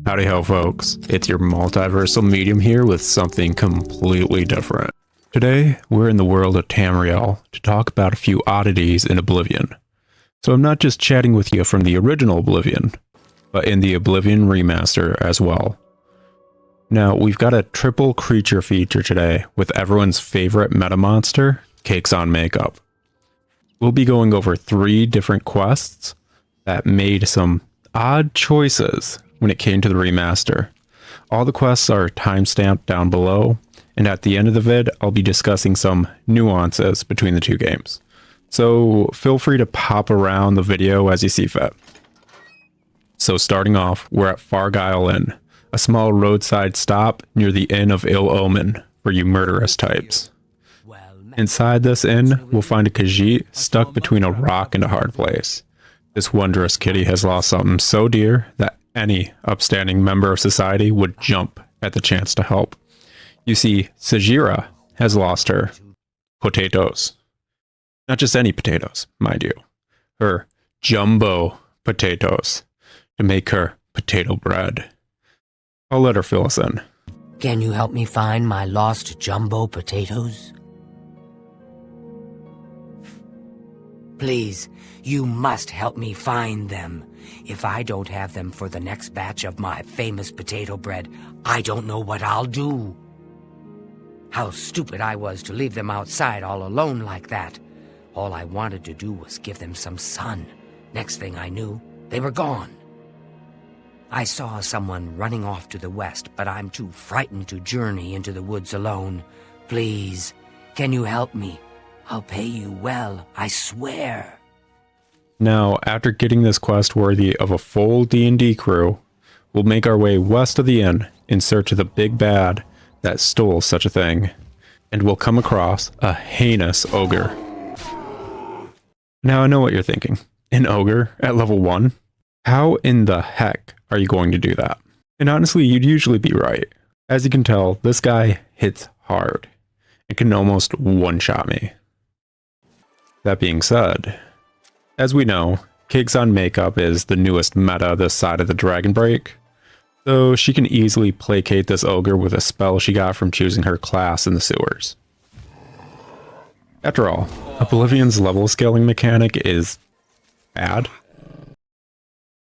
Howdy ho folks, it's your multiversal medium here with something completely different. Today, we're in the world of Tamriel to talk about a few oddities in Oblivion. So I'm not just chatting with you from the original Oblivion, but in the Oblivion Remaster as well. Now, we've got a triple creature feature today with everyone's favorite meta monster, Cakes on Makeup. We'll be going over 3 different quests that made some odd choices when it came to the remaster. All the quests are timestamped down below, and at the end of the vid, I'll be discussing some nuances between the 2 games. So feel free to pop around the video as you see fit. So starting off, we're at Fargyle Inn, a small roadside stop near the Inn of Ill Omen for you murderous types. Inside this inn, we'll find a Khajiit stuck between a rock and a hard place. This wondrous kitty has lost something so dear that any upstanding member of society would jump at the chance to help. You see, Sheogorath has lost her potatoes. Not just any potatoes, mind you. Her jumbo potatoes to make her potato bread. I'll let her fill us in. Can you help me find my lost jumbo potatoes? Please, you must help me find them. If I don't have them for the next batch of my famous potato bread, I don't know what I'll do. How stupid I was to leave them outside all alone like that. All I wanted to do was give them some sun. Next thing I knew, they were gone. I saw someone running off to the west, but I'm too frightened to journey into the woods alone. Please, can you help me? I'll pay you well, I swear. Now, after getting this quest worthy of a full D&D crew, we'll make our way west of the inn in search of the big bad that stole such a thing, and we'll come across a heinous ogre. Now I know what you're thinking. An ogre at level 1? How in the heck are you going to do that? And honestly, you'd usually be right. As you can tell, this guy hits hard and can almost one-shot me. That being said, as we know, Cakes on Makeup is the newest meta this side of the Dragon Break, so she can easily placate this ogre with a spell she got from choosing her class in the sewers. After all, Oblivion's level scaling mechanic is bad,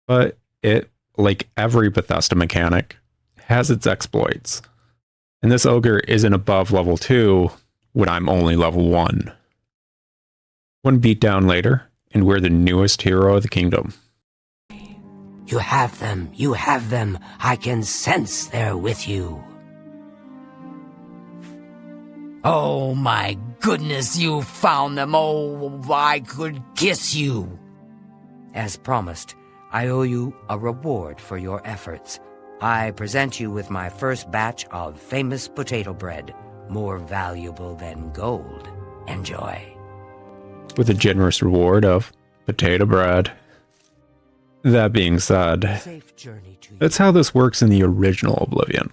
but it, like every Bethesda mechanic, has its exploits. And this ogre isn't above level 2 when I'm only level 1. One beatdown later, and we're the newest hero of the kingdom. You have them, I can sense they're with you. Oh my goodness, you found them, oh, I could kiss you. As promised, I owe you a reward for your efforts. I present you with my first batch of famous potato bread, more valuable than gold. Enjoy. With a generous reward of potato bread. That being said, that's how this works in the original Oblivion.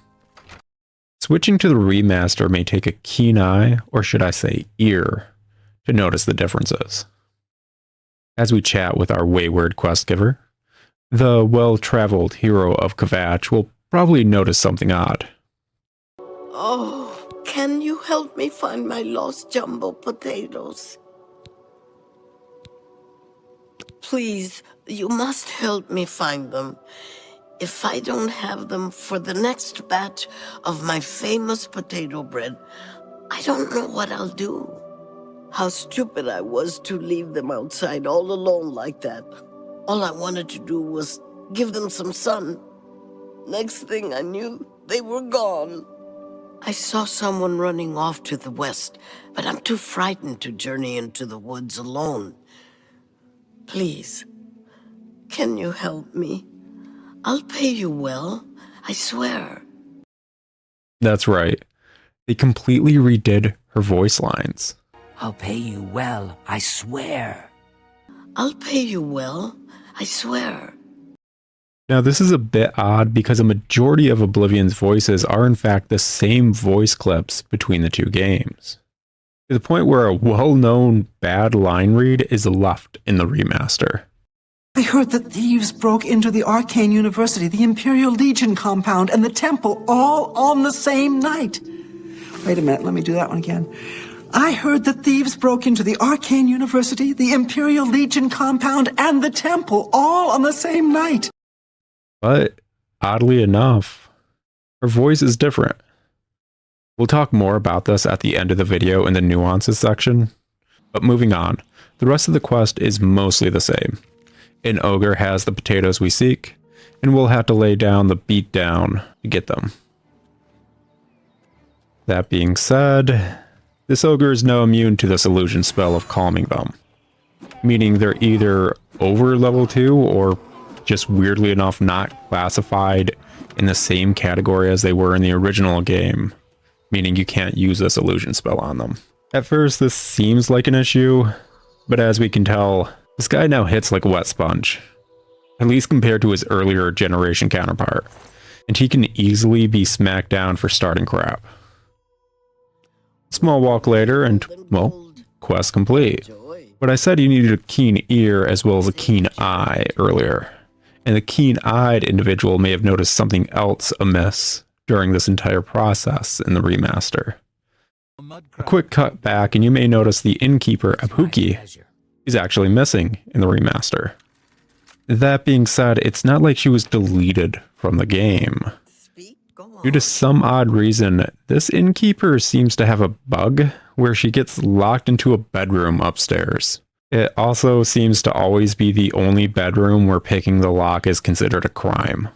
Switching to the remaster may take a keen eye, or should I say ear, to notice the differences. As we chat with our wayward quest giver, the well-traveled hero of Kvatch will probably notice something odd. Oh, can you help me find my lost jumbo potatoes? Please, you must help me find them. If I don't have them for the next batch of my famous potato bread, I don't know what I'll do. How stupid I was to leave them outside all alone like that. All I wanted to do was give them some sun. Next thing I knew, they were gone. I saw someone running off to the west, but I'm too frightened to journey into the woods alone. Please, can you help me? I'll pay you well, I swear. That's right. They completely redid her voice lines. I'll pay you well, I swear. I'll pay you well, I swear. Now this is a bit odd because a majority of Oblivion's voices are in fact the same voice clips between the 2 games. To the point where a well-known bad line read is left in the remaster. I heard that thieves broke into the Arcane University, the Imperial Legion compound, and the temple all on the same night. Wait a minute, let me do that one again. I heard that thieves broke into the Arcane University, the Imperial Legion compound, and the temple all on the same night. But, oddly enough, her voice is different. We'll talk more about this at the end of the video in the Nuances section. But moving on, the rest of the quest is mostly the same. An ogre has the potatoes we seek, and we'll have to lay down the beat down to get them. That being said, this ogre is no immune to this illusion spell of calming them, meaning they're either over level 2 or just weirdly enough not classified in the same category as they were in the original game, meaning you can't use this illusion spell on them. At first this seems like an issue, but as we can tell, this guy now hits like a wet sponge, at least compared to his earlier generation counterpart, and he can easily be smacked down for starting crap. Small walk later and, well, quest complete. But I said you needed a keen ear as well as a keen eye earlier, and the keen-eyed individual may have noticed something else amiss during this entire process in the remaster. A quick cut back and you may notice the innkeeper Apuki is actually missing in the remaster. That being said, it's not like she was deleted from the game. Due to some odd reason, this innkeeper seems to have a bug where she gets locked into a bedroom upstairs. It also seems to always be the only bedroom where picking the lock is considered a crime.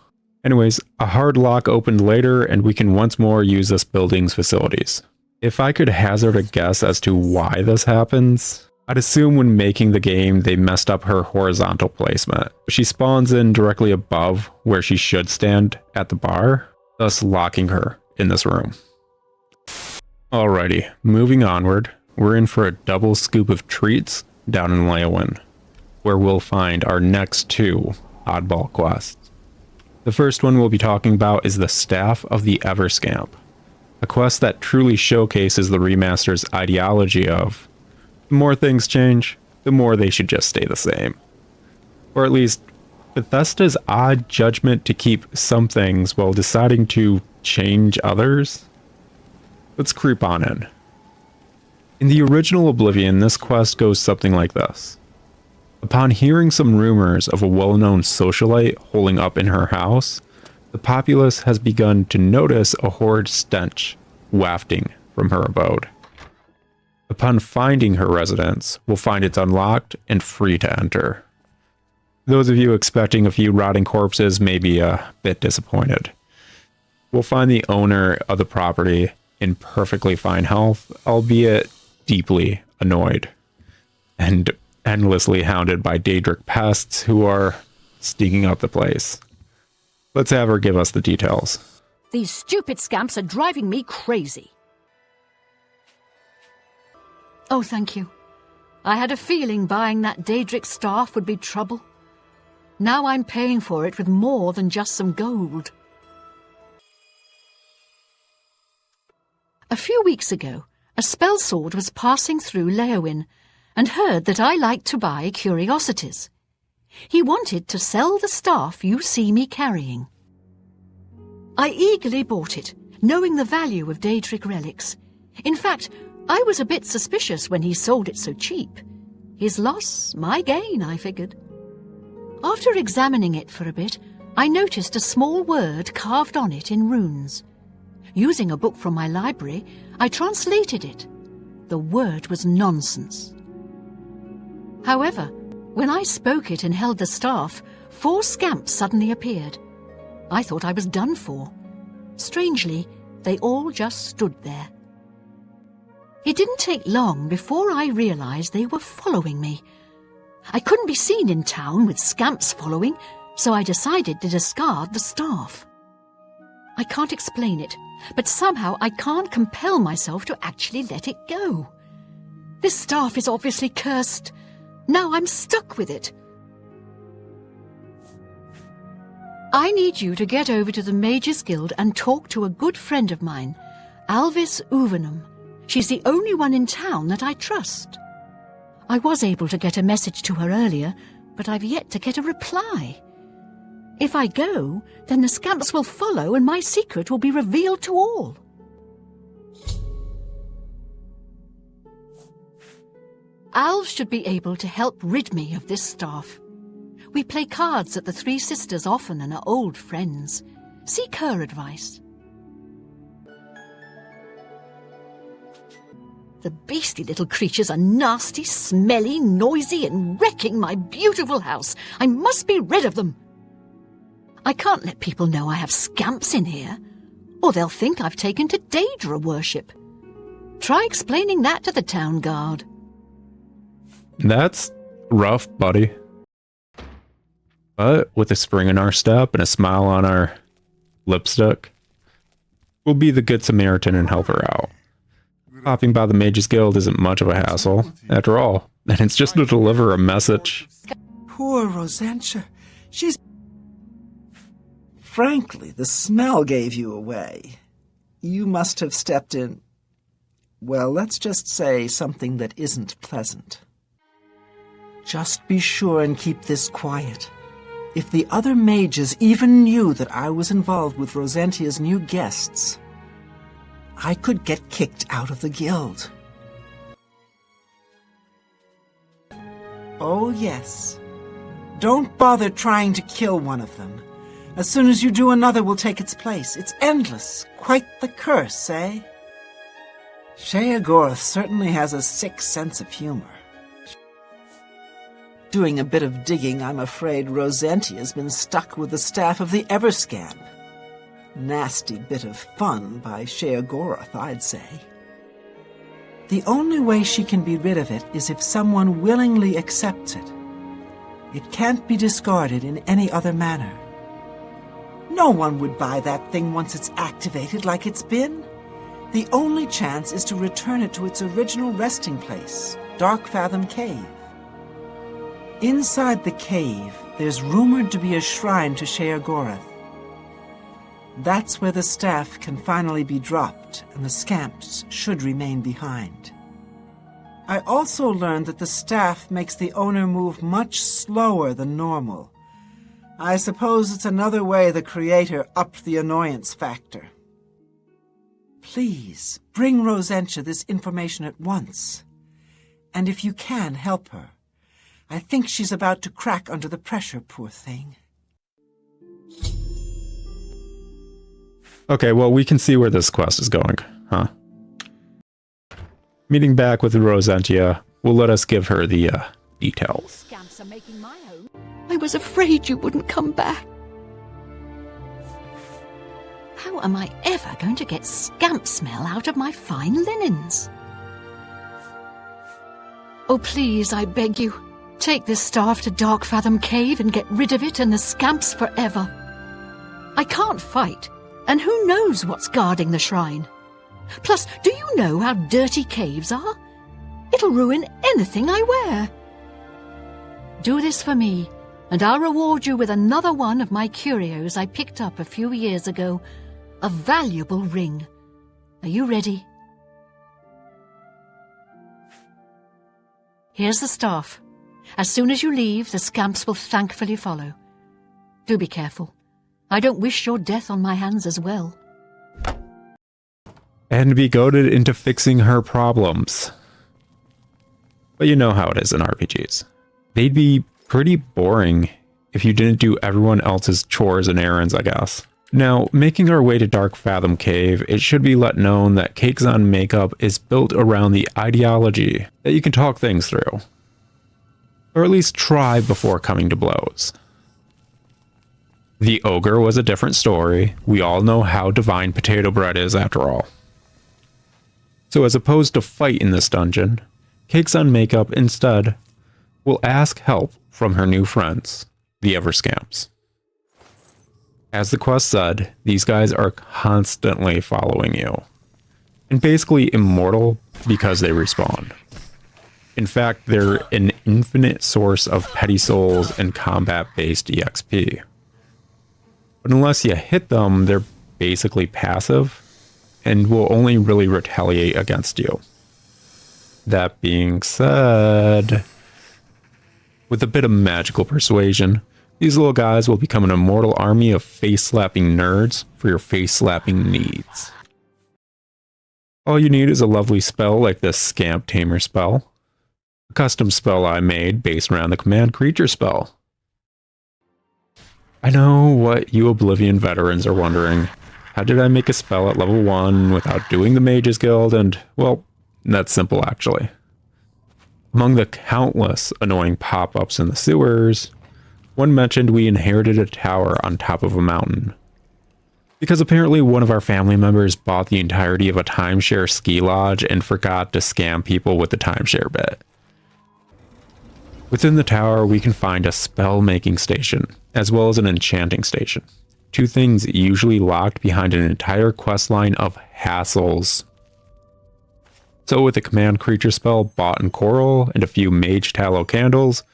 Anyways, a hard lock opened later and we can once more use this building's facilities. If I could hazard a guess as to why this happens, I'd assume when making the game they messed up her horizontal placement. She spawns in directly above where she should stand at the bar, thus locking her in this room. Alrighty, moving onward, we're in for a double scoop of treats down in Leowin, where we'll find our next two oddball quests. The first one we'll be talking about is the Staff of the Everscamp, a quest that truly showcases the remaster's ideology of the more things change, the more they should just stay the same. Or at least, Bethesda's odd judgment to keep some things while deciding to change others. Let's creep on in. In the original Oblivion, this quest goes something like this. Upon hearing some rumors of a well-known socialite holing up in her house, the populace has begun to notice a horrid stench wafting from her abode. Upon finding her residence, we'll find it's unlocked and free to enter. Those of you expecting a few rotting corpses may be a bit disappointed. We'll find the owner of the property in perfectly fine health, albeit deeply annoyed, and endlessly hounded by Daedric pests who are stinking up the place. Let's have her give us the details. These stupid scamps are driving me crazy. Oh, thank you. I had a feeling buying that Daedric staff would be trouble. Now I'm paying for it with more than just some gold. A few weeks ago, a spellsword was passing through Leowin and heard that I liked to buy curiosities. He wanted to sell the staff you see me carrying. I eagerly bought it, knowing the value of Daedric relics. In fact, I was a bit suspicious when he sold it so cheap. His loss, my gain, I figured. After examining it for a bit, I noticed a small word carved on it in runes. Using a book from my library, I translated it. The word was nonsense. However, when I spoke it and held the staff, 4 scamps suddenly appeared. I thought I was done for. Strangely, they all just stood there. It didn't take long before I realized they were following me. I couldn't be seen in town with scamps following, so I decided to discard the staff. I can't explain it, but somehow I can't compel myself to actually let it go. This staff is obviously cursed. Now I'm stuck with it. I need you to get over to the Mages Guild and talk to a good friend of mine, Alvis Uvenum. She's the only one in town that I trust. I was able to get a message to her earlier, but I've yet to get a reply. If I go, then the scamps will follow and my secret will be revealed to all. Alves should be able to help rid me of this staff. We play cards at the Three Sisters often and are old friends. Seek her advice. The beastly little creatures are nasty, smelly, noisy, and wrecking my beautiful house. I must be rid of them. I can't let people know I have scamps in here, or they'll think I've taken to Daedra worship. Try explaining that to the town guard. That's rough, buddy. But with a spring in our step and a smile on our lipstick, we'll be the good Samaritan and help her out. Popping by the Mages Guild isn't much of a hassle, after all, and it's just to deliver a message. Poor Rosentia. She's... Frankly, the smell gave you away. You must have stepped in... Well, let's just say something that isn't pleasant. Just be sure and keep this quiet. If the other mages even knew that I was involved with Rosentia's new guests, I could get kicked out of the guild. Oh, yes. Don't bother trying to kill one of them. As soon as you do, another will take its place. It's endless. Quite the curse, eh? Sheogorath certainly has a sick sense of humor. Doing a bit of digging, I'm afraid Rosentia's been stuck with the staff of the everscamp. Nasty bit of fun by Sheogorath, I'd say. The only way she can be rid of it is if someone willingly accepts it. It can't be discarded in any other manner. No one would buy that thing once it's activated like it's been. The only chance is to return it to its original resting place, Darkfathom Cave. Inside the cave, there's rumored to be a shrine to Sheogorath. That's where the staff can finally be dropped, and the scamps should remain behind. I also learned that the staff makes the owner move much slower than normal. I suppose it's another way the creator upped the annoyance factor. Please, bring Rosentia this information at once. And if you can, help her. I think she's about to crack under the pressure, poor thing. Okay, well, we can see where this quest is going, huh? Meeting back with Rosentia will let us give her the details. Scamps are making my home. I was afraid you wouldn't come back. How am I ever going to get scamp smell out of my fine linens? Oh, please, I beg you, take this staff to Darkfathom Cave and get rid of it and the scamps forever. I can't fight, and who knows what's guarding the shrine? Plus, do you know how dirty caves are? It'll ruin anything I wear. Do this for me, and I'll reward you with another one of my curios I picked up a few years ago. A valuable ring. Are you ready? Here's the staff. As soon as you leave, the scamps will thankfully follow. Do be careful. I don't wish your death on my hands as well. And be goaded into fixing her problems. But you know how it is in RPGs. They'd be pretty boring if you didn't do everyone else's chores and errands, I guess. Now, making our way to Darkfathom Cave, it should be let known that Cakes on Makeup is built around the ideology that you can talk things through. Or at least try before coming to blows. The ogre was a different story. We all know how divine potato bread is after all. So as opposed to fight in this dungeon, Cakes on Makeup instead will ask help from her new friends, the everscamps. As the quest said, these guys are constantly following you, and basically immortal because they respawn. In fact, they're an infinite source of petty souls and combat-based EXP. But unless you hit them, they're basically passive, and will only really retaliate against you. That being said, With a bit of magical persuasion, these little guys will become an immortal army of face-slapping nerds for your face-slapping needs. All you need is a lovely spell like this Scamp Tamer spell. A custom spell I made based around the command creature spell. I know what you Oblivion veterans are wondering. How did I make a spell at level 1 without doing the Mages Guild? And, well, that's simple actually. Among the countless annoying pop-ups in the sewers, one mentioned we inherited a tower on top of a mountain. Because apparently one of our family members bought the entirety of a timeshare ski lodge and forgot to scam people with the timeshare bit. Within the tower, we can find a spell-making station, as well as an enchanting station. Two things usually locked behind an entire questline of hassles. So with a command creature spell bought in coral and a few mage tallow candles,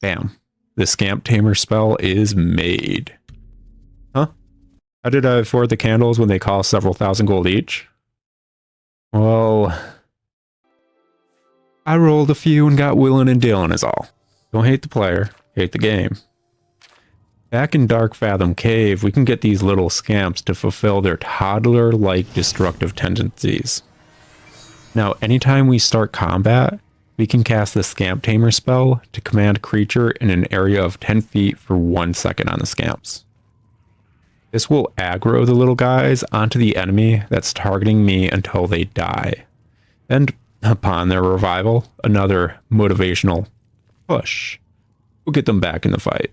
bam, the Scamp Tamer spell is made. Huh? How did I afford the candles when they cost several thousand gold each? Well, I rolled a few and got willing and dealing is all. Don't hate the player, hate the game. Back in Dark Fathom Cave, we can get these little scamps to fulfill their toddler-like destructive tendencies. Now, anytime we start combat, we can cast the Scamp Tamer spell to command a creature in an area of 10 feet for 1 second on the scamps. This will aggro the little guys onto the enemy that's targeting me until they die. And upon their revival, another motivational push will get them back in the fight.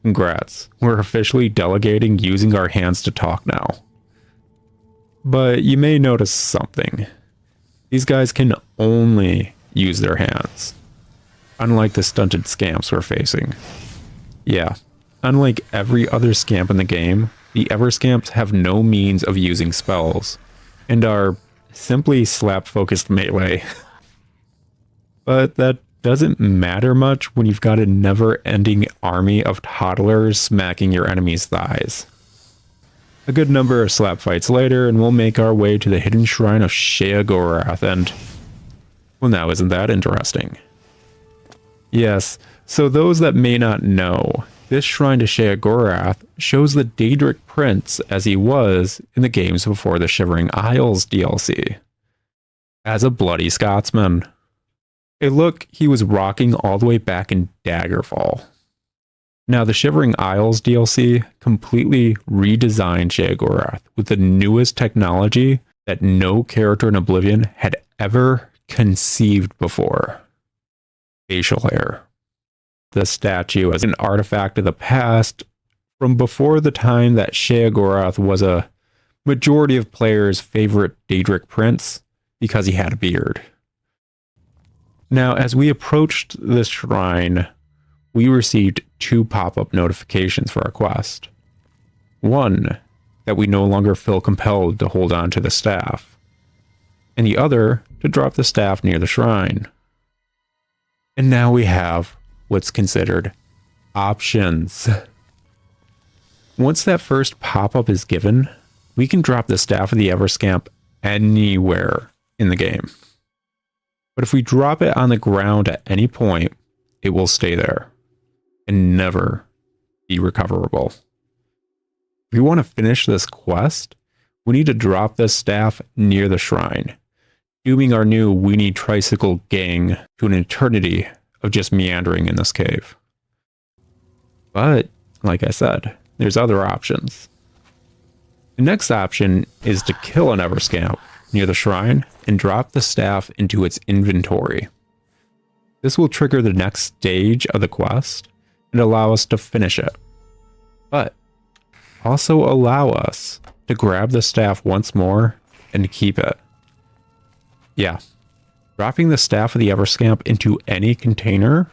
Congrats, we're officially delegating using our hands to talk now. But you may notice something. These guys can only use their hands, unlike the stunted scamps we're facing. Yeah, unlike every other scamp in the game, the everscamps have no means of using spells, and are simply slap-focused melee. But that doesn't matter much when you've got a never-ending army of toddlers smacking your enemy's thighs. A good number of slap fights later, and we'll make our way to the hidden shrine of Sheogorath, and... well, now isn't that interesting? Yes, so those that may not know, this shrine to Sheogorath shows the Daedric Prince as he was in the games before the Shivering Isles DLC. As a bloody Scotsman. A look he was rocking all the way back in Daggerfall. Now, the Shivering Isles DLC completely redesigned Sheogorath with the newest technology that no character in Oblivion had ever conceived before. Facial hair. The statue as an artifact of the past from before the time that Sheogorath was a majority of players' favorite Daedric Prince because he had a beard. Now, as we approached this shrine, we received 2 pop-up notifications for our quest. One, that we no longer feel compelled to hold on to the staff, and the other, to drop the staff near the shrine. And now we have what's considered options. Once that first pop-up is given, we can drop the staff of the Everscamp anywhere in the game. But if we drop it on the ground at any point, it will stay there and never be recoverable. If we want to finish this quest, we need to drop this staff near the shrine, dooming our new weenie tricycle gang to an eternity of just meandering in this cave. But, like I said, there's other options. The next option is to kill an Everscamp near the shrine and drop the staff into its inventory. This will trigger the next stage of the quest and allow us to finish it, but also allow us to grab the staff once more and keep it. Yeah, dropping the staff of the Everscamp into any container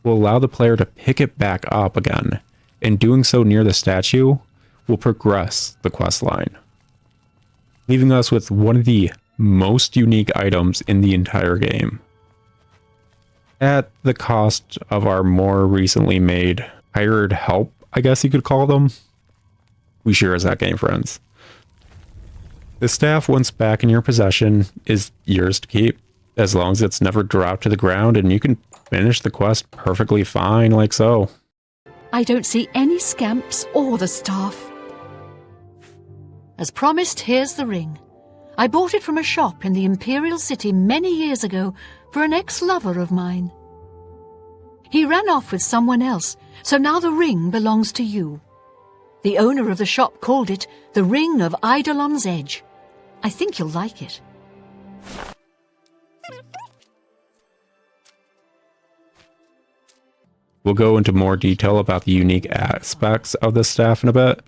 will allow the player to pick it back up again, and doing so near the statue will progress the quest line, leaving us with one of the most unique items in the entire game. At the cost of our more recently made hired help, I guess you could call them. We sure as that game, friends. The staff, once back in your possession, is yours to keep, as long as it's never dropped to the ground, and you can finish the quest perfectly fine like so. I don't see any scamps or the staff. As promised, here's the ring. I bought it from a shop in the Imperial City many years ago for an ex-lover of mine. He ran off with someone else, so now the ring belongs to you. The owner of the shop called it the Ring of Eidolon's Edge. I think you'll like it. We'll go into more detail about the unique aspects of the staff in a bit.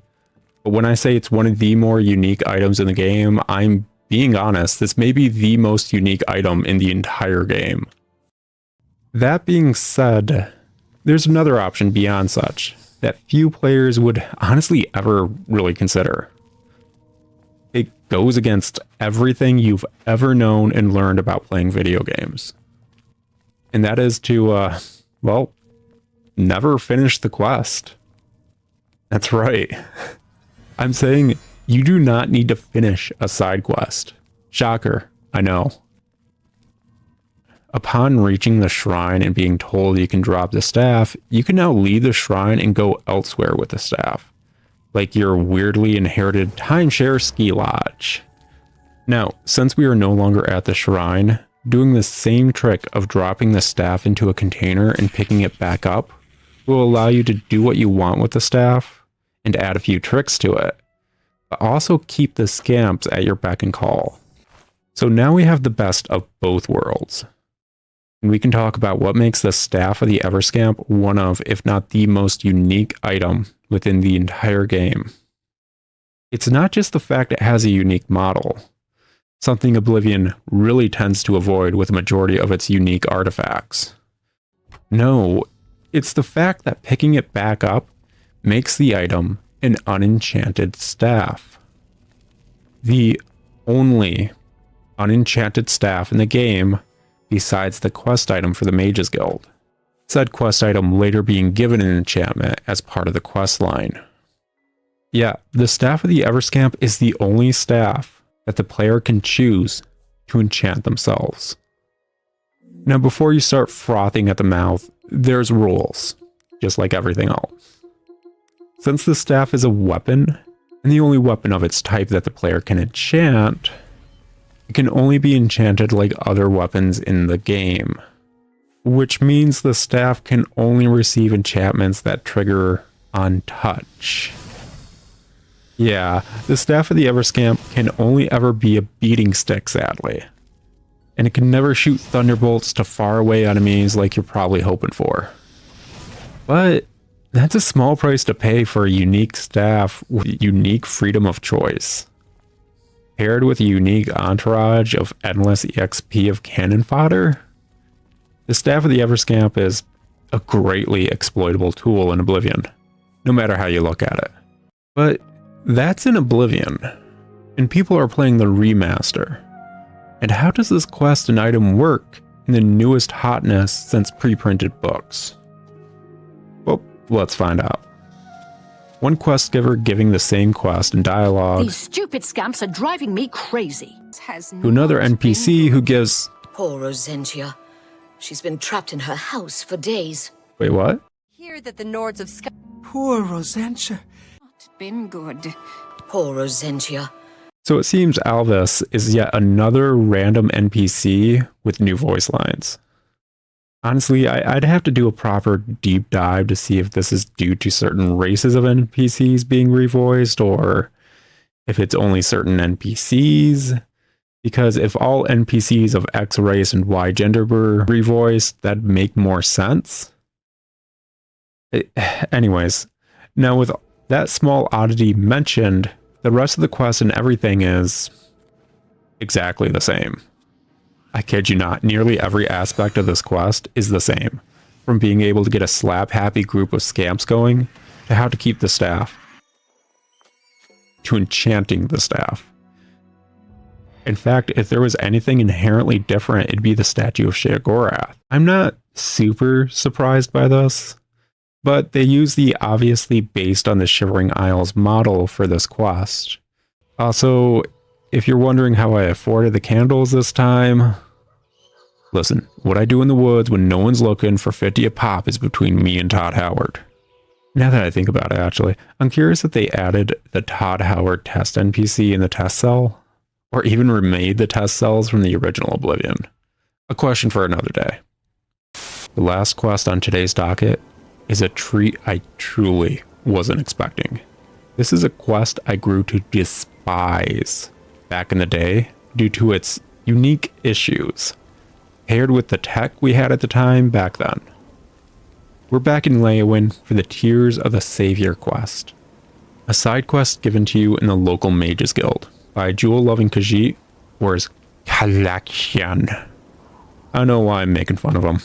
But when I say it's one of the more unique items in the game, I'm being honest, this may be the most unique item in the entire game. That being said, there's another option beyond such that few players would honestly ever really consider. It goes against everything you've ever known and learned about playing video games. And that is to, well, never finish the quest. That's right. I'm saying you do not need to finish a side quest. Shocker, I know. Upon reaching the shrine and being told you can drop the staff, you can now leave the shrine and go elsewhere with the staff, like your weirdly inherited timeshare ski lodge. Now, since we are no longer at the shrine, doing the same trick of dropping the staff into a container and picking it back up will allow you to do what you want with the staff and add a few tricks to it, but also keep the scamps at your beck and call. So now we have the best of both worlds. And we can talk about what makes the staff of the everscamp one of, if not the most unique item within the entire game. It's not just the fact it has a unique model, something Oblivion really tends to avoid with a majority of its unique artifacts. No, it's the fact that picking it back up makes the item an unenchanted staff. The only unenchanted staff in the game besides the quest item for the Mages Guild. Said quest item later being given an enchantment as part of the quest line. Yeah, the staff of the everscamp is the only staff that the player can choose to enchant themselves. Now before you start frothing at the mouth, there's rules, just like everything else. Since the staff is a weapon, and the only weapon of its type that the player can enchant, it can only be enchanted like other weapons in the game, which means the staff can only receive enchantments that trigger on touch. Yeah, the staff of the everscamp can only ever be a beating stick, sadly, and it can never shoot thunderbolts to faraway enemies like you're probably hoping for. But that's a small price to pay for a unique staff with unique freedom of choice. Paired with a unique entourage of endless EXP of cannon fodder, the staff of the everscamp is a greatly exploitable tool in Oblivion, no matter how you look at it. But that's in Oblivion, and people are playing the remaster. And how does this quest and item work in the newest hotness since pre-printed books? Well, let's find out. One quest giver giving the same quest and dialogue These stupid scamps are driving me crazy. to another NPC who gives... Poor Rosentia. She's been trapped in her house for days. Wait, what? Hear that the Nords of Sky Poor Rosentia. not been good. Poor Rosentia. So it seems Alvis is yet another random NPC with new voice lines. Honestly, I'd have to do a proper deep dive to see if this is due to certain races of NPCs being revoiced, or if it's only certain NPCs. Because if all NPCs of X race and Y gender were revoiced, that'd make more sense. Anyways, now with that small oddity mentioned, the rest of the quest and everything is exactly the same. I kid you not, nearly every aspect of this quest is the same. From being able to get a slap-happy group of scamps going, to how to keep the staff, to enchanting the staff. In fact, if there was anything inherently different, it'd be the statue of Sheogorath. I'm not super surprised by this, but they use the obviously based on the Shivering Isles model for this quest. Also, if you're wondering how I afforded the candles this time, Listen, what I do in the woods when no one's looking for 50 a pop is between me and Todd Howard. Now that I think about it, actually, I'm curious if they added the Todd Howard test NPC in the test cell, or even remade the test cells from the original Oblivion. A question for another day. The last quest on today's docket is a treat I truly wasn't expecting. This is a quest I grew to despise back in the day due to its unique issues, paired with the tech we had at the time back then. We're back in Leowin for the Tears of the Savior quest, a side quest given to you in the local Mages Guild by jewel-loving Khajiit, or his collection. I don't know why I'm making fun of him.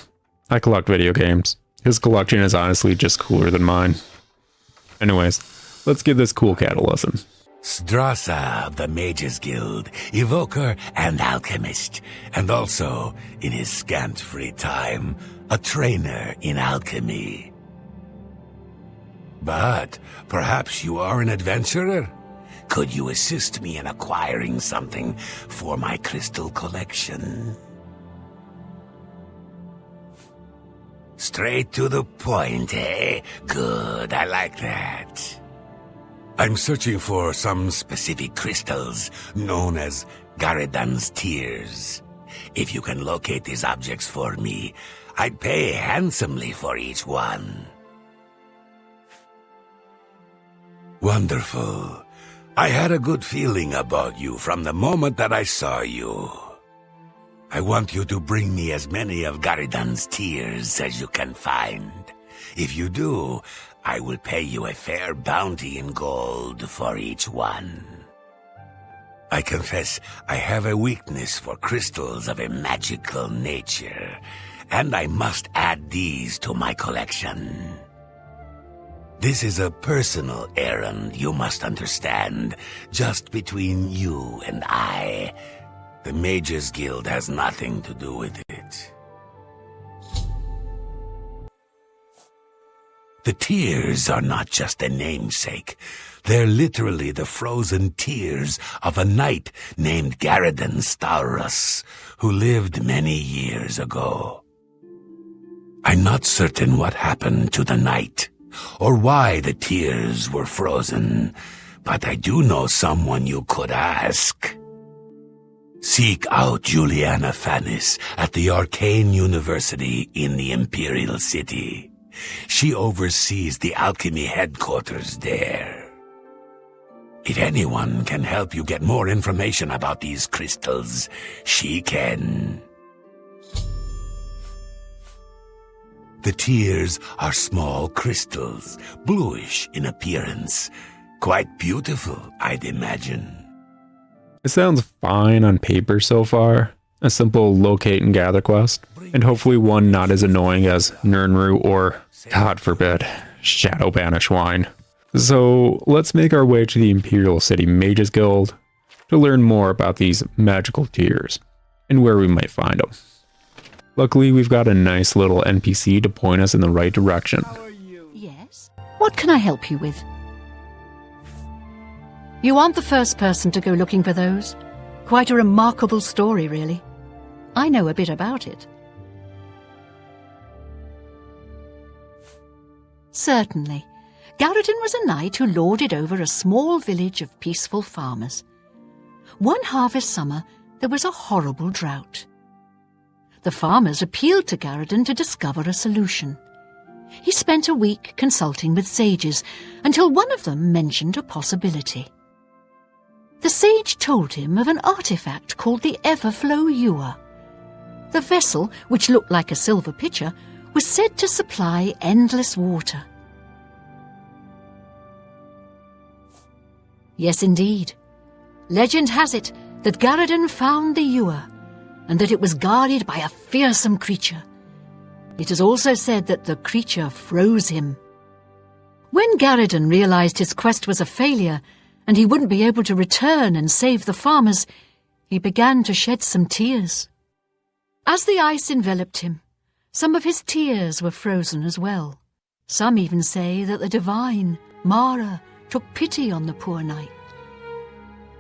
I collect video games. His collection is honestly just cooler than mine. Anyways, let's give this cool cat a listen. Strassa of the Mages Guild, evoker and alchemist, and also, in his scant free time, a trainer in alchemy. But perhaps you are an adventurer? Could you assist me in acquiring something for my crystal collection? Straight to the point, eh? Good, I like that. I'm searching for some specific crystals known as Garadan's Tears. If you can locate these objects for me, I'd pay handsomely for each one. Wonderful. I had a good feeling about you from the moment that I saw you. I want you to bring me as many of Garadan's Tears as you can find. If you do, I will pay you a fair bounty in gold for each one. I confess I have a weakness for crystals of a magical nature, and I must add these to my collection. This is a personal errand, you must understand, just between you and I. The Mages Guild has nothing to do with it. The tears are not just a namesake. They're literally the frozen tears of a knight named Garadan Staurus, who lived many years ago. I'm not certain what happened to the knight, or why the tears were frozen, but I do know someone you could ask. Seek out Juliana Fanis at the Arcane University in the Imperial City. She oversees the alchemy headquarters there. If anyone can help you get more information about these crystals, she can. The tears are small crystals, bluish in appearance. Quite beautiful, I'd imagine. It sounds fine on paper so far. A simple locate and gather quest, and hopefully one not as annoying as Nirnru or, God forbid, Shadow Banish Wine. So let's make our way to the Imperial City Mages Guild to learn more about these magical tears and where we might find them. Luckily, we've got a nice little NPC to point us in the right direction. Yes? What can I help you with? You aren't the first person to go looking for those. Quite a remarkable story, really. I know a bit about it. Certainly. Garadan was a knight who lorded over a small village of peaceful farmers. One harvest summer, there was a horrible drought. The farmers appealed to Garadan to discover a solution. He spent a week consulting with sages until one of them mentioned a possibility. The sage told him of an artifact called the Everflow Ewer. The vessel, which looked like a silver pitcher, was said to supply endless water. Yes, indeed. Legend has it that Garadan found the ewer, and that it was guarded by a fearsome creature. It is also said that the creature froze him. When Garadan realized his quest was a failure, and he wouldn't be able to return and save the farmers, he began to shed some tears. As the ice enveloped him, some of his tears were frozen as well. Some even say that the divine, Mara, took pity on the poor knight.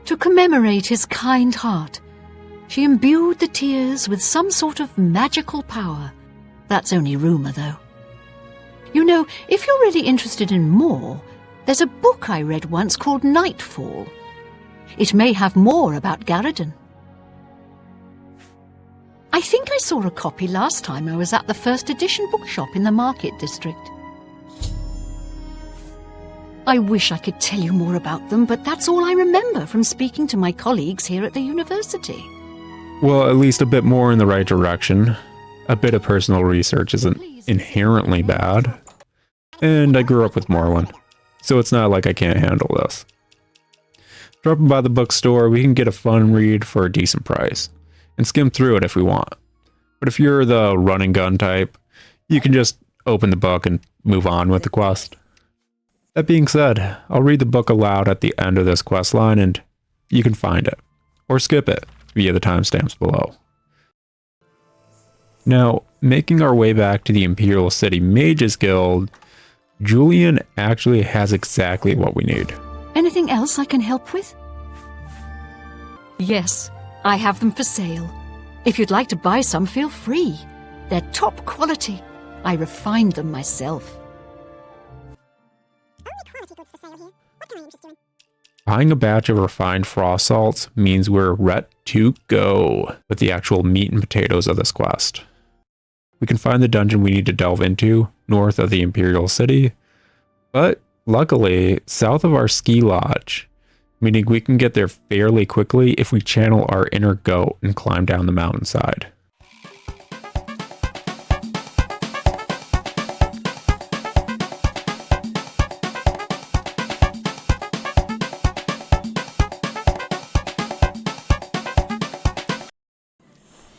To commemorate his kind heart, She imbued the tears with some sort of magical power. That's only rumour, though. You know, if you're really interested in more, there's a book I read once called Knightfall. It may have more about Garridan. I think I saw a copy last time I was at the first edition bookshop in the Market District. I wish I could tell you more about them, but that's all I remember from speaking to my colleagues here at the university. Well, at least a bit more in the right direction. A bit of personal research isn't inherently bad. And I grew up with Morrowind, so it's not like I can't handle this. Dropping by the bookstore, we can get a fun read for a decent price, and skim through it if we want. But if you're the run and gun type, you can just open the book and move on with the quest. That being said, I'll read the book aloud at the end of this quest line, and you can find it, or skip it via the timestamps below. Now, making our way back to the Imperial City Mages Guild, Julian actually has exactly what we need. Anything else I can help with? Yes, I have them for sale. If you'd like to buy some, feel free. They're top quality. I refined them myself. Buying a batch of refined frost salts means we're ready to go with the actual meat and potatoes of this quest. We can find the dungeon we need to delve into north of the Imperial City, but luckily south of our ski lodge, meaning we can get there fairly quickly if we channel our inner goat and climb down the mountainside.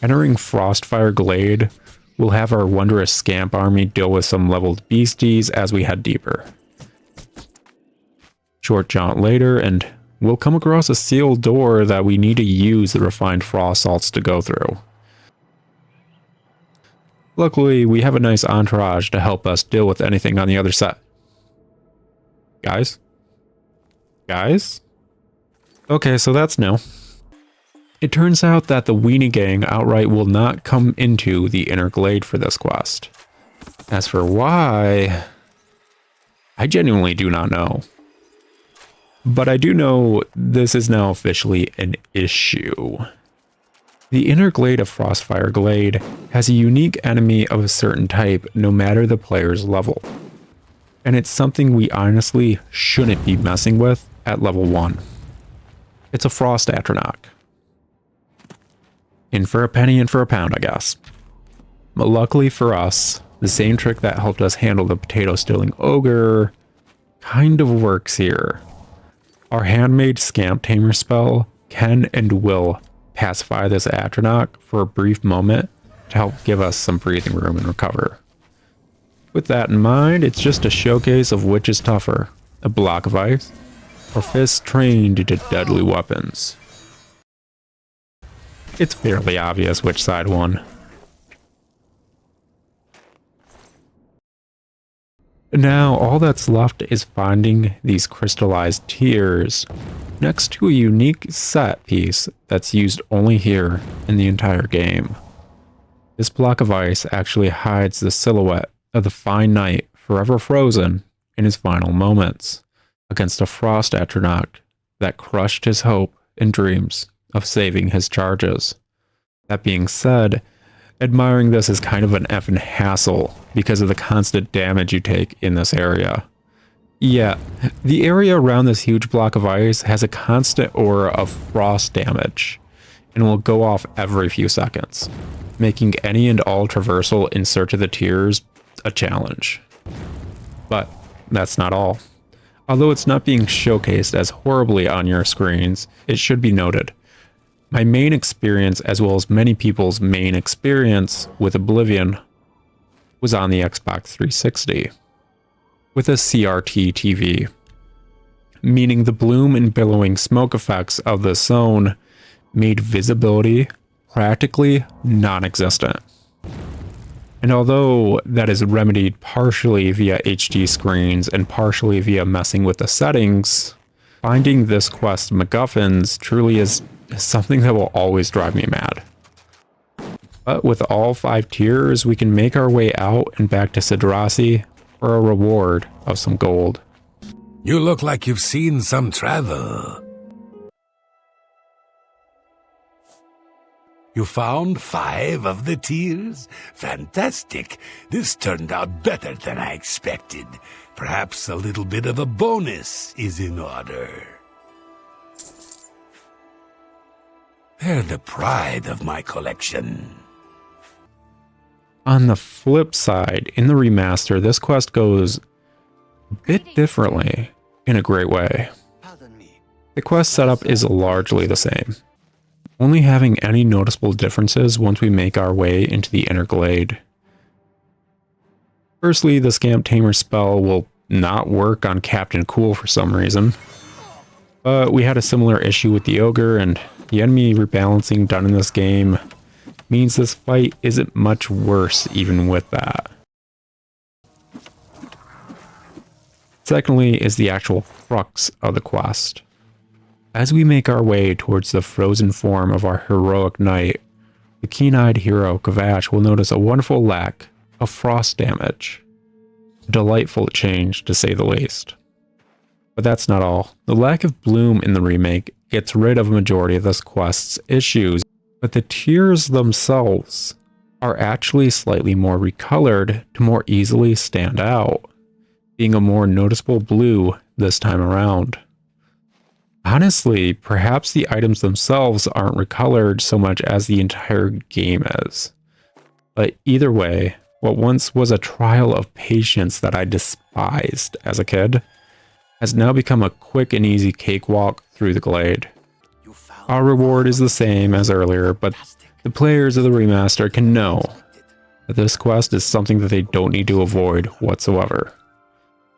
Entering Frostfire Glade, we'll have our wondrous scamp army deal with some leveled beasties as we head deeper. Short jaunt later, and we'll come across a sealed door that we need to use the refined frost salts to go through. Luckily, we have a nice entourage to help us deal with anything on the other side. Guys? Guys? Okay, so that's no. It turns out that the Weenie Gang outright will not come into the Inner Glade for this quest. As for why, I genuinely do not know. But I do know this is now officially an issue. The Inner Glade of Frostfire Glade has a unique enemy of a certain type no matter the player's level. And it's something we honestly shouldn't be messing with at level 1. It's a Frost Atronach. In for a penny, in for a pound, I guess. But luckily for us, the same trick that helped us handle the potato-stealing ogre kind of works here. Our handmade scamp tamer spell can and will pacify this Atronach for a brief moment to help give us some breathing room and recover. With that in mind, it's just a showcase of which is tougher, a block of ice or fists trained to deadly weapons. It's fairly obvious which side won. Now, all that's left is finding these crystallized tears next to a unique set piece that's used only here in the entire game. This block of ice actually hides the silhouette of the fine knight forever frozen in his final moments against a frost Atronach that crushed his hope and dreams of saving his charges. That being said, admiring this is kind of an effing hassle because of the constant damage you take in this area. Yeah, the area around this huge block of ice has a constant aura of frost damage and will go off every few seconds, making any and all traversal in search of the tears a challenge. But that's not all. Although it's not being showcased as horribly on your screens, it should be noted. My main experience, as well as many people's main experience with Oblivion, was on the Xbox 360 with a CRT TV, meaning the bloom and billowing smoke effects of the zone made visibility practically non-existent. And although that is remedied partially via HD screens and partially via messing with the settings, finding this quest MacGuffins truly is is something that will always drive me mad. But with all 5 tiers, we can make our way out and back to Sidrasi for a reward of some gold. You look like you've seen some travel. You found 5 of the tiers? Fantastic. This turned out better than I expected. Perhaps a little bit of a bonus is in order. They're the pride of my collection. On the flip side, in the remaster, this quest goes a bit differently in a great way. The quest setup is largely the same, only having any noticeable differences once we make our way into the inner glade. Firstly, the Scamp Tamer spell will not work on Captain Cool for some reason, but we had a similar issue with the Ogre, and the enemy rebalancing done in this game means this fight isn't much worse even with that. Secondly is the actual crux of the quest. As we make our way towards the frozen form of our heroic knight, the keen-eyed hero Kavash will notice a wonderful lack of frost damage. A delightful change, to say the least. But that's not all. The lack of bloom in the remake gets rid of a majority of this quest's issues, but the tiers themselves are actually slightly more recolored to more easily stand out, being a more noticeable blue this time around. Honestly, perhaps the items themselves aren't recolored so much as the entire game is. But either way, what once was a trial of patience that I despised as a kid has now become a quick and easy cakewalk through the glade. Our reward is the same as earlier, but the players of the remaster can know that this quest is something that they don't need to avoid whatsoever,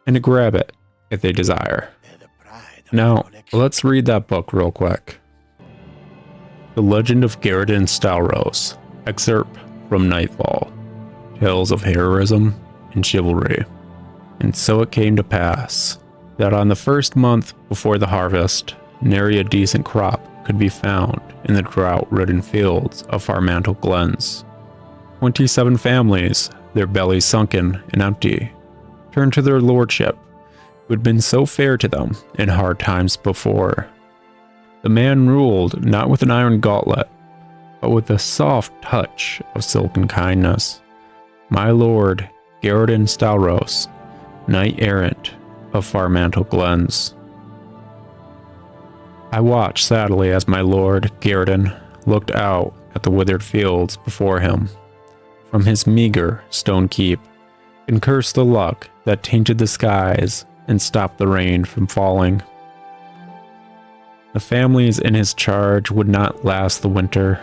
and to grab it if they desire. Now, let's read that book real quick. The Legend of Garridan Stalros, excerpt from Knightfall, Tales of Heroism and Chivalry. And so it came to pass that on the first month before the harvest, nary a decent crop could be found in the drought-ridden fields of Farmantle Glens. 27 families, their bellies sunken and empty, turned to their lordship, who had been so fair to them in hard times before. The man ruled not with an iron gauntlet, but with a soft touch of silken kindness. My lord, Garridan Stalros, knight-errant of Farmantle Glens. I watched sadly as my lord, Garridan, looked out at the withered fields before him from his meager stone keep, and cursed the luck that tainted the skies and stopped the rain from falling. The families in his charge would not last the winter,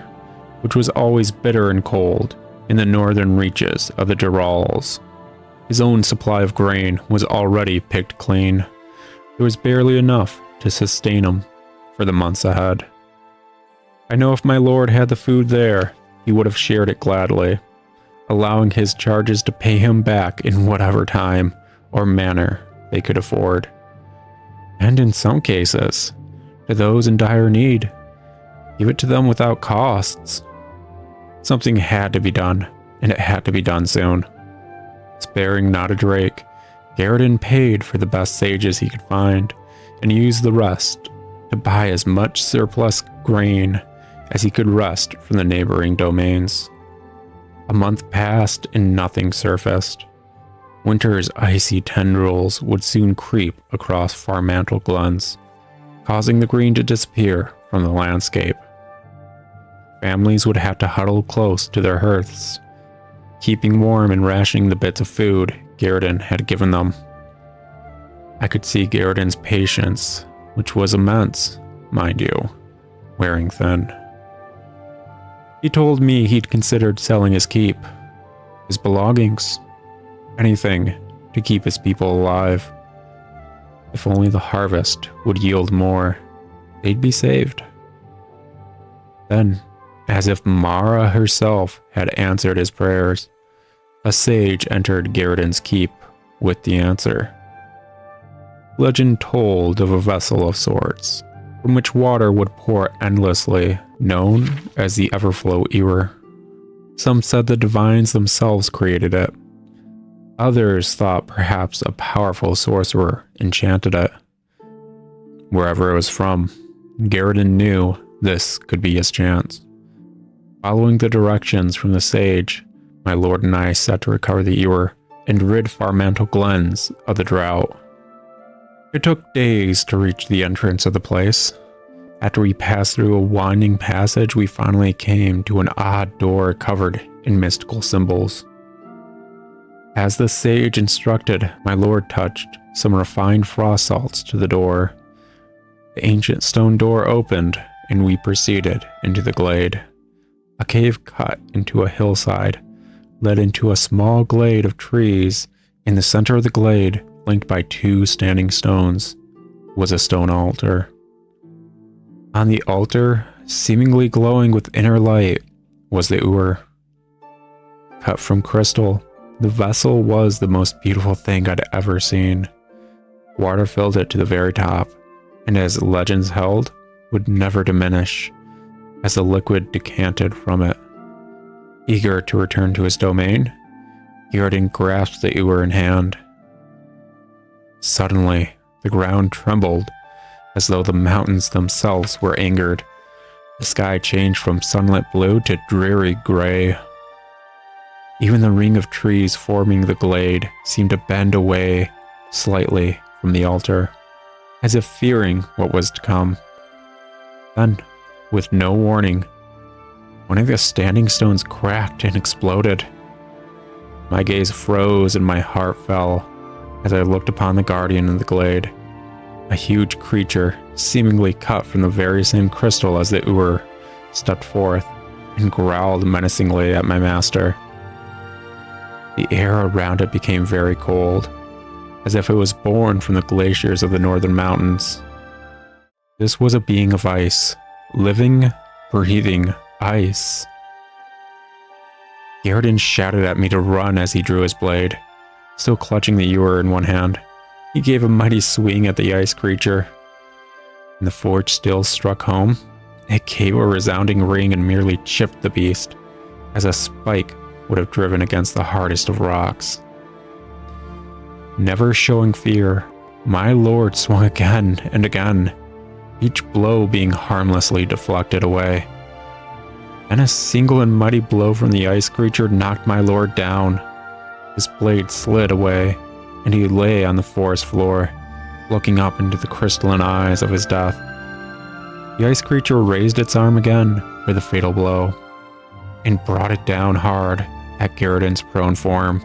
which was always bitter and cold in the northern reaches of the Durals. His own supply of grain was already picked clean. There was barely enough to sustain him for the months ahead. I know if my lord had the food there, he would have shared it gladly, allowing his charges to pay him back in whatever time or manner they could afford. And in some cases, to those in dire need, give it to them without costs. Something had to be done, and it had to be done soon. Sparing not a drake, Garridan paid for the best sages he could find, and used the rest to buy as much surplus grain as he could wrest from the neighboring domains. A month passed and nothing surfaced. Winter's icy tendrils would soon creep across Farmantle Glens, causing the green to disappear from the landscape. Families would have to huddle close to their hearths, keeping warm and rationing the bits of food Garridan had given them. I could see Garridan's patience, which was immense, mind you, wearing thin. He told me he'd considered selling his keep, his belongings, anything to keep his people alive. If only the harvest would yield more, they'd be saved. Then, as if Mara herself had answered his prayers, a sage entered Garridan's keep with the answer. Legend told of a vessel of sorts, from which water would pour endlessly, known as the Everflow Ewer. Some said the divines themselves created it. Others thought perhaps a powerful sorcerer enchanted it. Wherever it was from, Garridan knew this could be his chance. Following the directions from the sage, my lord and I set to recover the Ewer and rid Farmantle Glens of the drought. It took days to reach the entrance of the place. After we passed through a winding passage, we finally came to an odd door covered in mystical symbols. As the sage instructed, my lord touched some refined frost salts to the door. The ancient stone door opened, and we proceeded into the glade. A cave cut into a hillside led into a small glade of trees. In the center of the glade, linked by 2 standing stones, was a stone altar. On the altar, seemingly glowing with inner light, was the Ewer. Cut from crystal, the vessel was the most beautiful thing I'd ever seen. Water filled it to the very top, and as legends held, would never diminish as the liquid decanted from it. Eager to return to his domain, Garridan grasped the Ewer in hand. Suddenly, the ground trembled as though the mountains themselves were angered. The sky changed from sunlit blue to dreary gray. Even the ring of trees forming the glade seemed to bend away slightly from the altar, as if fearing what was to come. Then, with no warning, one of the standing stones cracked and exploded. My gaze froze and my heart fell as I looked upon the guardian of the glade, a huge creature seemingly cut from the very same crystal as the Ewer, stepped forth and growled menacingly at my master. The air around it became very cold, as if it was born from the glaciers of the northern mountains. This was a being of ice, living, breathing ice. Garridan shouted at me to run as he drew his blade. Still clutching the Ewer in one hand, he gave a mighty swing at the ice creature. When the forged steel struck home, it gave a resounding ring and merely chipped the beast, as a spike would have driven against the hardest of rocks. Never showing fear, my lord swung again and again, each blow being harmlessly deflected away. Then a single and mighty blow from the ice creature knocked my lord down. His blade slid away, and he lay on the forest floor, looking up into the crystalline eyes of his death. The ice creature raised its arm again for the fatal blow, and brought it down hard at Garridan's prone form.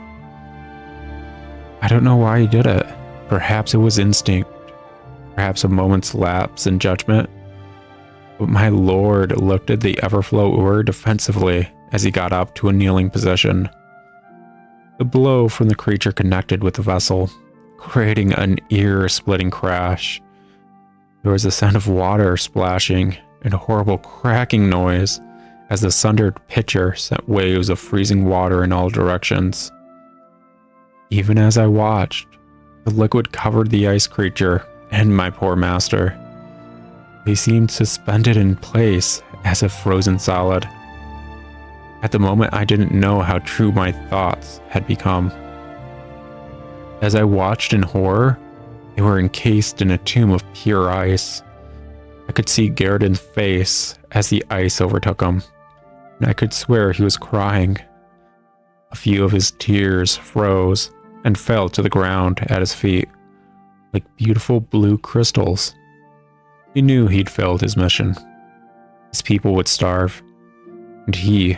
I don't know why he did it. Perhaps it was instinct, perhaps a moment's lapse in judgment. But my lord looked at the Everflow Ewer defensively as he got up to a kneeling position. The blow from the creature connected with the vessel, creating an ear-splitting crash. There was a sound of water splashing and a horrible cracking noise as the sundered pitcher sent waves of freezing water in all directions. Even as I watched, the liquid covered the ice creature and my poor master. They seemed suspended in place as if frozen solid. At the moment, I didn't know how true my thoughts had become. As I watched in horror, they were encased in a tomb of pure ice. I could see Garridan's face as the ice overtook him, and I could swear he was crying. A few of his tears froze and fell to the ground at his feet, like beautiful blue crystals. He knew he'd failed his mission. His people would starve, and he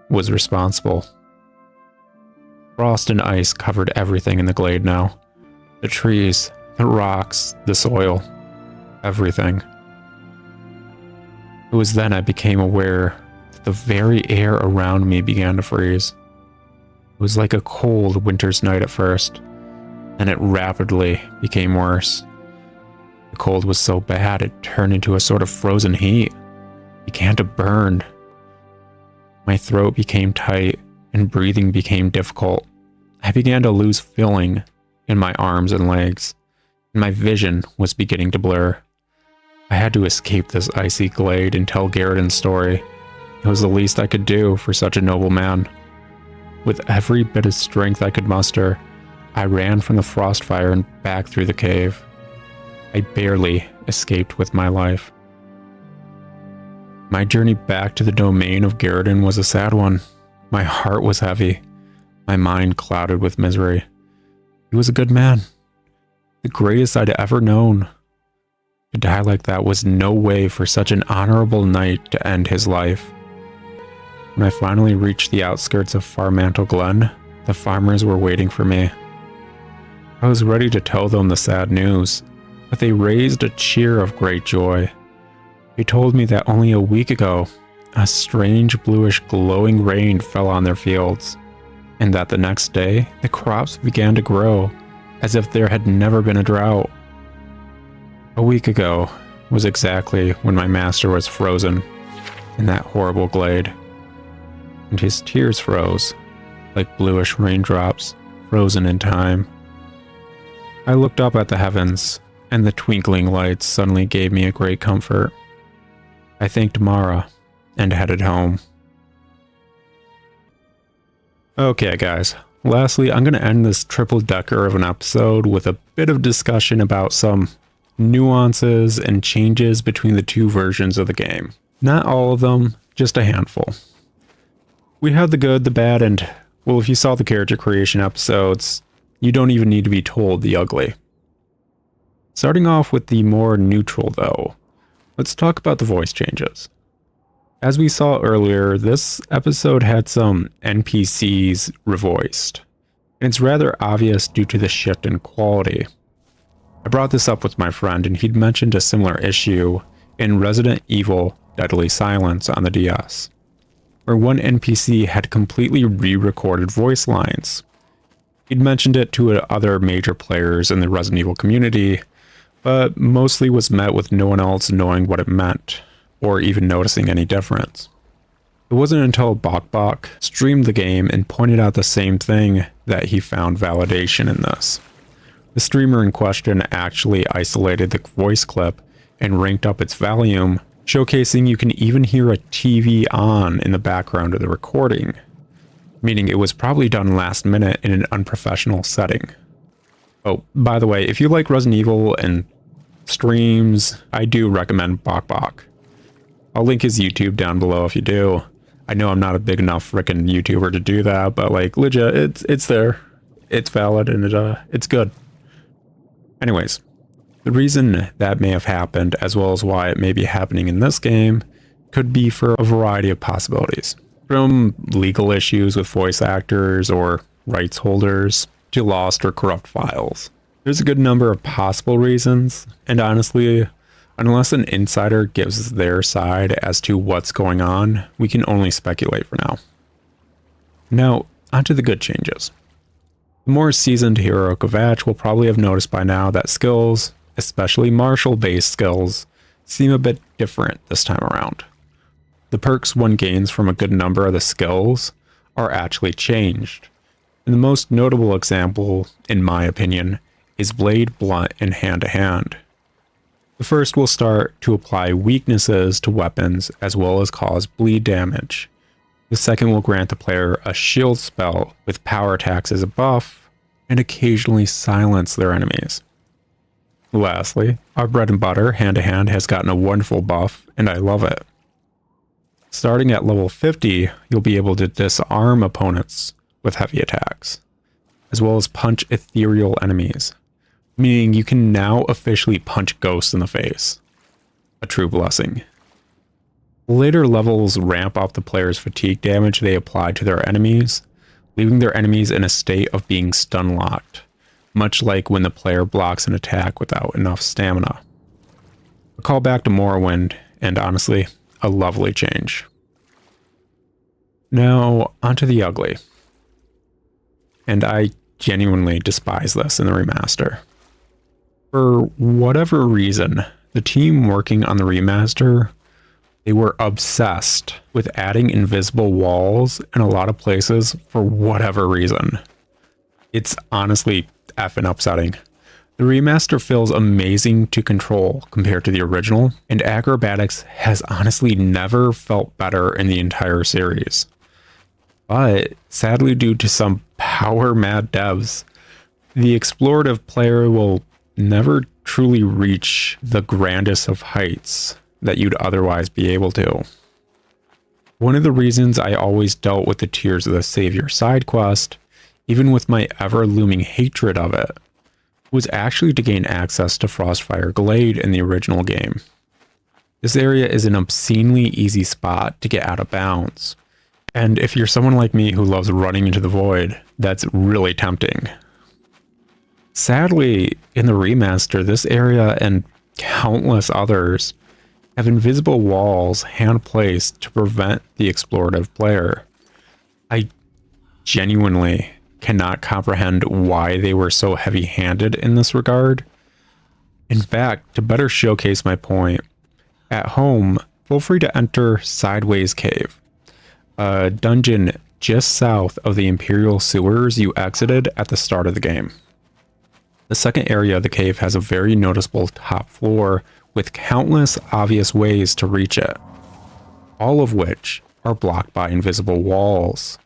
was responsible. Frost and ice covered everything in the glade now. The trees, the rocks, the soil, everything. It was then I became aware that the very air around me began to freeze. It was like a cold winter's night at first, and it rapidly became worse. The cold was so bad it turned into a sort of frozen heat. It began to burn. My throat became tight, and breathing became difficult. I began to lose feeling in my arms and legs, and my vision was beginning to blur. I had to escape this icy glade and tell Garriden's story. It was the least I could do for such a noble man. With every bit of strength I could muster, I ran from the frostfire and back through the cave. I barely escaped with my life. My journey back to the domain of Garriden was a sad one. My heart was heavy, my mind clouded with misery. He was a good man, the greatest I'd ever known. To die like that was no way for such an honorable knight to end his life. When I finally reached the outskirts of Farmantle Glen, the farmers were waiting for me. I was ready to tell them the sad news, but they raised a cheer of great joy. They told me that only a week ago, a strange bluish glowing rain fell on their fields, and that the next day, the crops began to grow as if there had never been a drought. A week ago was exactly when my master was frozen in that horrible glade, and his tears froze like bluish raindrops frozen in time. I looked up at the heavens, and the twinkling lights suddenly gave me a great comfort. I thanked Mara and headed home. Okay guys, lastly I'm going to end this triple-decker of an episode with a bit of discussion about some nuances and changes between the two versions of the game. Not all of them, just a handful. We have the good, the bad, and, well, if you saw the character creation episodes, you don't even need to be told the ugly. Starting off with the more neutral though, let's talk about the voice changes. As we saw earlier, this episode had some NPCs revoiced, and it's rather obvious due to the shift in quality. I brought this up with my friend, and he'd mentioned a similar issue in Resident Evil Deadly Silence on the DS, where one NPC had completely re-recorded voice lines. He'd mentioned it to other major players in the Resident Evil community, but mostly was met with no one else knowing what it meant, or even noticing any difference. It wasn't until Bawkba streamed the game and pointed out the same thing that he found validation in this. The streamer in question actually isolated the voice clip and ranked up its volume, showcasing you can even hear a TV on in the background of the recording, meaning it was probably done last minute in an unprofessional setting. Oh, by the way, if you like Resident Evil and streams, I do recommend Bawkba. I'll link his YouTube down below if you do. I know I'm not a big enough frickin' YouTuber to do that, but like legit, it's there. It's valid and it's good. Anyways, the reason that may have happened, as well as why it may be happening in this game, could be for a variety of possibilities. From legal issues with voice actors or rights holders, to lost or corrupt files. There's a good number of possible reasons, and honestly, unless an insider gives their side as to what's going on, we can only speculate for now. Now, onto the good changes. The more seasoned hero Kovac will probably have noticed by now that skills, especially martial-based skills, seem a bit different this time around. The perks one gains from a good number of the skills are actually changed, and the most notable example, in my opinion, is Blade, Blunt, and Hand-to-Hand. The first will start to apply weaknesses to weapons as well as cause bleed damage. The second will grant the player a shield spell with power attacks as a buff, and occasionally silence their enemies. Lastly, our bread and butter, Hand-to-Hand, has gotten a wonderful buff, and I love it. Starting at level 50, you'll be able to disarm opponents with heavy attacks, as well as punch ethereal enemies, meaning you can now officially punch ghosts in the face. A true blessing. Later levels ramp up the player's fatigue damage they apply to their enemies, leaving their enemies in a state of being stun-locked, much like when the player blocks an attack without enough stamina. A call back to Morrowind, and honestly, a lovely change. Now, onto the ugly. And I genuinely despise this in the remaster. For whatever reason, the team working on the remaster, they were obsessed with adding invisible walls in a lot of places for whatever reason. It's honestly effing upsetting. The The remaster feels amazing to control compared to the original, and acrobatics has honestly never felt better in the entire series. But sadly, due to some power-mad devs, the explorative player will never truly reach the grandest of heights that you'd otherwise be able to. One of the reasons I always dealt with the Tears of the Savior side quest, even with my ever-looming hatred of it, was actually to gain access to Frostfire Glade in the original game. This area is an obscenely easy spot to get out of bounds, and if you're someone like me who loves running into the void, that's really tempting. Sadly, in the remaster, this area and countless others have invisible walls hand-placed to prevent the explorative player. I genuinely cannot comprehend why they were so heavy-handed in this regard. In fact, to better showcase my point, at home, feel free to enter Sideways Cave, a dungeon just south of the Imperial sewers you exited at the start of the game. The second area of the cave has a very noticeable top floor with countless obvious ways to reach it, all of which are blocked by invisible walls.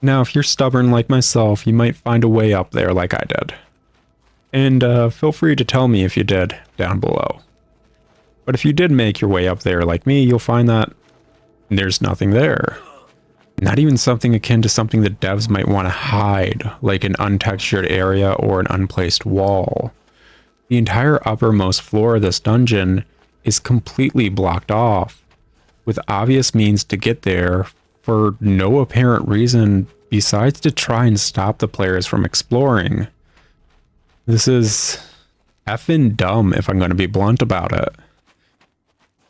Now, if you're stubborn like myself, you might find a way up there like I did. And feel free to tell me if you did down below. But if you did make your way up there like me, you'll find that there's nothing there. Not even something akin to something the devs might want to hide, like an untextured area or an unplaced wall. The entire uppermost floor of this dungeon is completely blocked off, with obvious means to get there for no apparent reason besides to try and stop the players from exploring. This is effing dumb if I'm going to be blunt about it.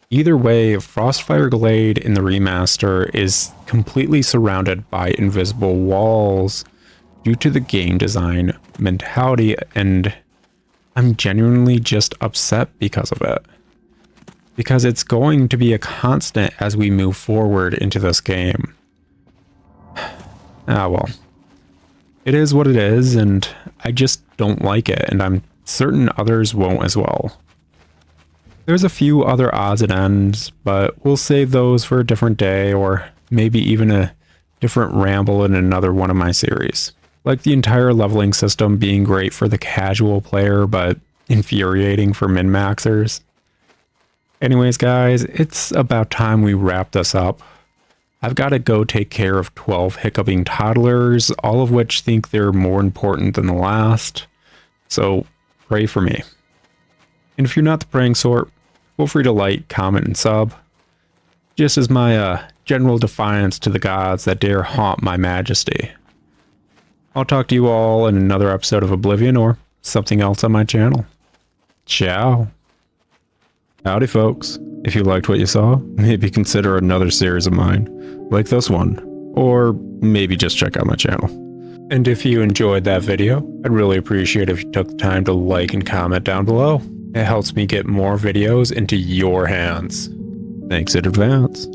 Either way, Frostfire Glade in the remaster is completely surrounded by invisible walls due to the game design mentality, and I'm genuinely just upset because of it. Because it's going to be a constant as we move forward into this game. Ah well. It is what it is, and I just don't like it, and I'm certain others won't as well. There's a few other odds and ends, but we'll save those for a different day, or maybe even a different ramble in another one of my series. Like the entire leveling system being great for the casual player, but infuriating for min-maxers. Anyways guys, it's about time we wrap this up. I've got to go take care of 12 hiccuping toddlers, all of which think they're more important than the last. So pray for me. And if you're not the praying sort, feel free to like, comment, and sub. Just as my general defiance to the gods that dare haunt my majesty. I'll talk to you all in another episode of Oblivion or something else on my channel. Ciao. Howdy folks. If you liked what you saw, maybe consider another series of mine, like this one, or maybe just check out my channel. And if you enjoyed that video, I'd really appreciate if you took the time to like and comment down below. It helps me get more videos into your hands. Thanks in advance.